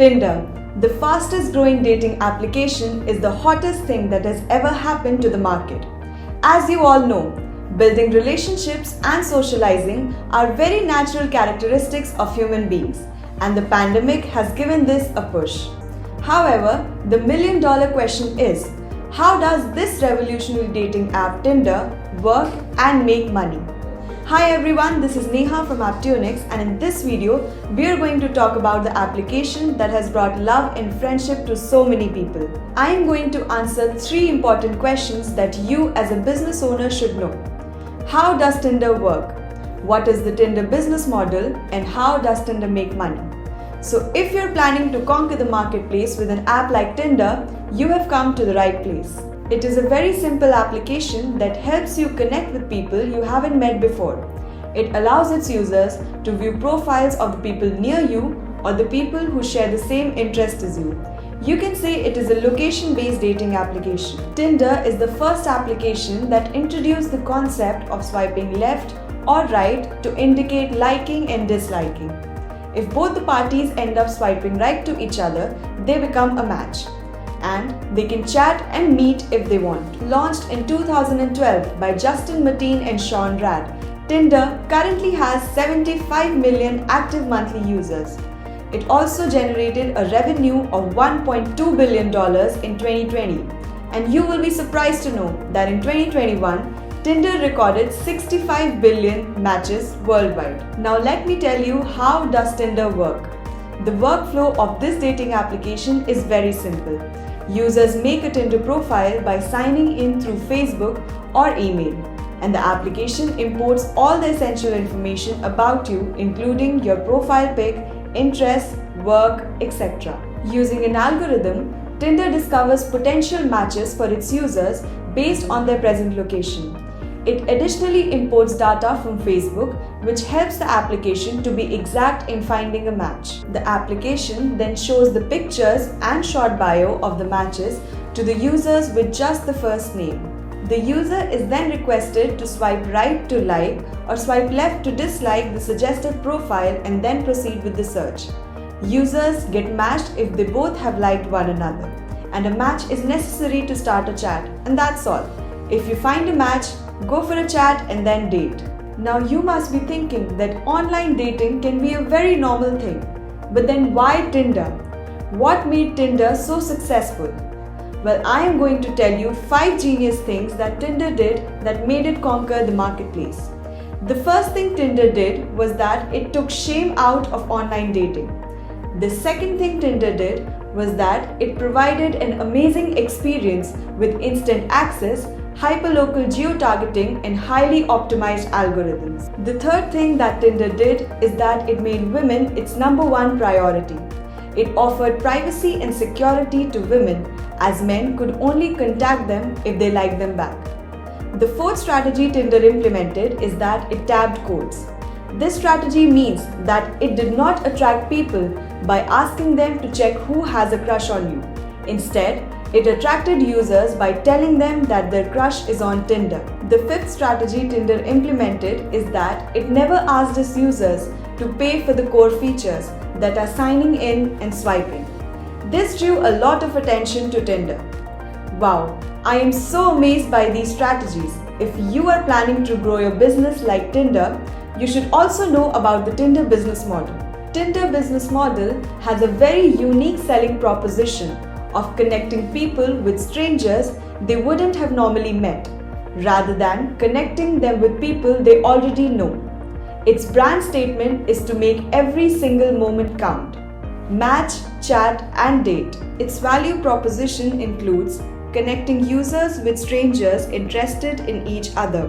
Tinder, the fastest growing dating application, is the hottest thing that has ever happened to the market. As you all know, building relationships and socializing are very natural characteristics of human beings, and the pandemic has given this a push. However, the million-dollar question is, how does this revolutionary dating app Tinder work and make money? Hi everyone, this is Neha from Apptunix, and in this video, we are going to talk about the application that has brought love and friendship to so many people. I am going to answer 3 important questions that you as a business owner should know. How does Tinder work? What is the Tinder business model? And how does Tinder make money? So if you're planning to conquer the marketplace with an app like Tinder, you have come to the right place. It is a very simple application that helps you connect with people you haven't met before. It allows its users to view profiles of the people near you or the people who share the same interests as you. You can say it is a location-based dating application. Tinder is the first application that introduced the concept of swiping left or right to indicate liking and disliking. If both the parties end up swiping right to each other, they become a match. And they can chat and meet if they want. Launched in 2012 by Justin Mateen and Sean Rad, Tinder currently has 75 million active monthly users. It also generated a revenue of $1.2 billion in 2020. And you will be surprised to know that in 2021, Tinder recorded 65 billion matches worldwide. Now let me tell you, how does Tinder work? The workflow of this dating application is very simple. Users make a Tinder profile by signing in through Facebook or email, and the application imports all the essential information about you, including your profile pic, interests, work, etc. Using an algorithm, Tinder discovers potential matches for its users based on their present location. It additionally imports data from Facebook, which helps the application to be exact in finding a match. The application then shows the pictures and short bio of the matches to the users with just the first name. The user is then requested to swipe right to like or swipe left to dislike the suggested profile and then proceed with the search. Users get matched if they both have liked one another, and a match is necessary to start a chat, and that's all. If you find a match, go for a chat and then date. Now you must be thinking that online dating can be a very normal thing. But then why Tinder? What made Tinder so successful? Well, I am going to tell you 5 genius things that Tinder did that made it conquer the marketplace. The first thing Tinder did was that it took shame out of online dating. The second thing Tinder did was that it provided an amazing experience with instant access, hyperlocal geo-targeting, and highly optimized algorithms. The third thing that Tinder did is that it made women its #1 priority. It offered privacy and security to women, as men could only contact them if they liked them back. The fourth strategy Tinder implemented is that it tabbed codes. This strategy means that it did not attract people by asking them to check who has a crush on you. Instead, it attracted users by telling them that their crush is on Tinder. The fifth strategy Tinder implemented is that it never asked its users to pay for the core features that are signing in and swiping. This drew a lot of attention to Tinder. Wow, I am so amazed by these strategies. If you are planning to grow your business like Tinder, you should also know about the Tinder business model. Tinder business model has a very unique selling proposition of connecting people with strangers they wouldn't have normally met, rather than connecting them with people they already know. Its brand statement is to make every single moment count. Match, chat, and date. Its value proposition includes connecting users with strangers interested in each other,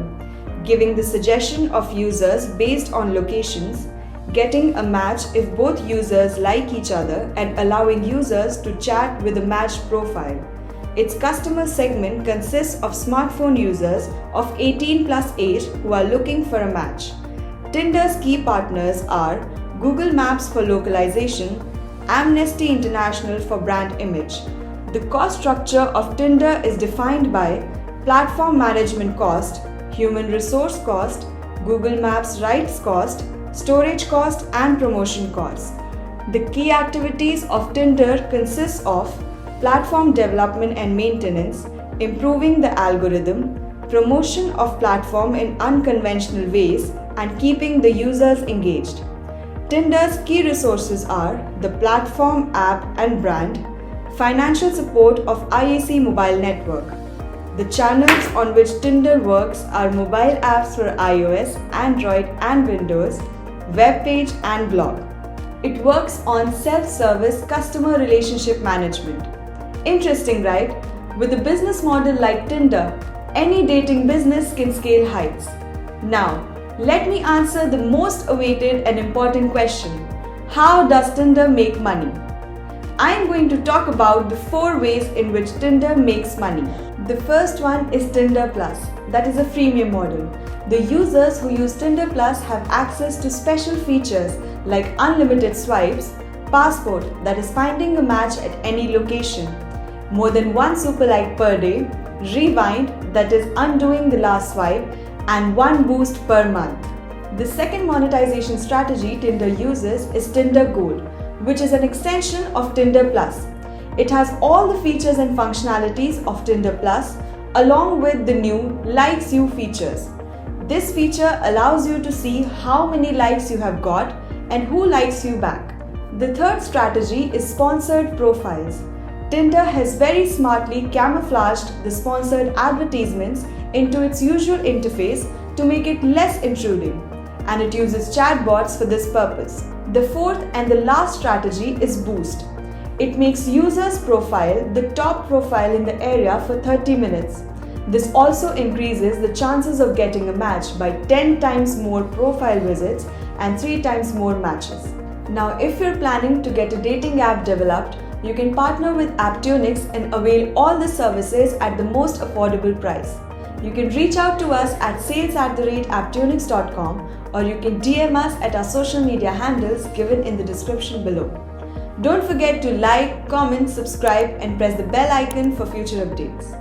giving the suggestion of users based on locations, getting a match if both users like each other, and allowing users to chat with a matched profile. Its customer segment consists of smartphone users of 18 plus age who are looking for a match. Tinder's key partners are Google Maps for localization, Amnesty International for brand image. The cost structure of Tinder is defined by platform management cost, human resource cost, Google Maps rights cost, storage cost, and promotion cost. The key activities of Tinder consist of platform development and maintenance, improving the algorithm, promotion of platform in unconventional ways, and keeping the users engaged. Tinder's key resources are the platform, app and brand, financial support of IAC mobile network. The channels on which Tinder works are mobile apps for iOS, Android and Windows, web page and blog. It works on self-service customer relationship management. Interesting, right? With a business model like Tinder, any dating business can scale heights. Now, let me answer the most awaited and important question. How does Tinder make money? I am going to talk about the 4 ways in which Tinder makes money. The first one is Tinder Plus, that is a freemium model. The users who use Tinder Plus have access to special features like unlimited swipes, passport, that is finding a match at any location, more than 1 super like per day, rewind, that is undoing the last swipe, and 1 boost per month. The second monetization strategy Tinder uses is Tinder Gold, which is an extension of Tinder Plus. It has all the features and functionalities of Tinder Plus along with the new Likes You features. This feature allows you to see how many likes you have got and who likes you back. The third strategy is sponsored profiles. Tinder has very smartly camouflaged the sponsored advertisements into its usual interface to make it less intruding, and it uses chatbots for this purpose. The fourth and the last strategy is Boost. It makes users' profile the top profile in the area for 30 minutes. This also increases the chances of getting a match by 10 times more profile visits and 3 times more matches. Now, if you're planning to get a dating app developed, you can partner with Apptunix and avail all the services at the most affordable price. You can reach out to us at sales@apptunix.com, or you can DM us at our social media handles given in the description below. Don't forget to like, comment, subscribe and press the bell icon for future updates.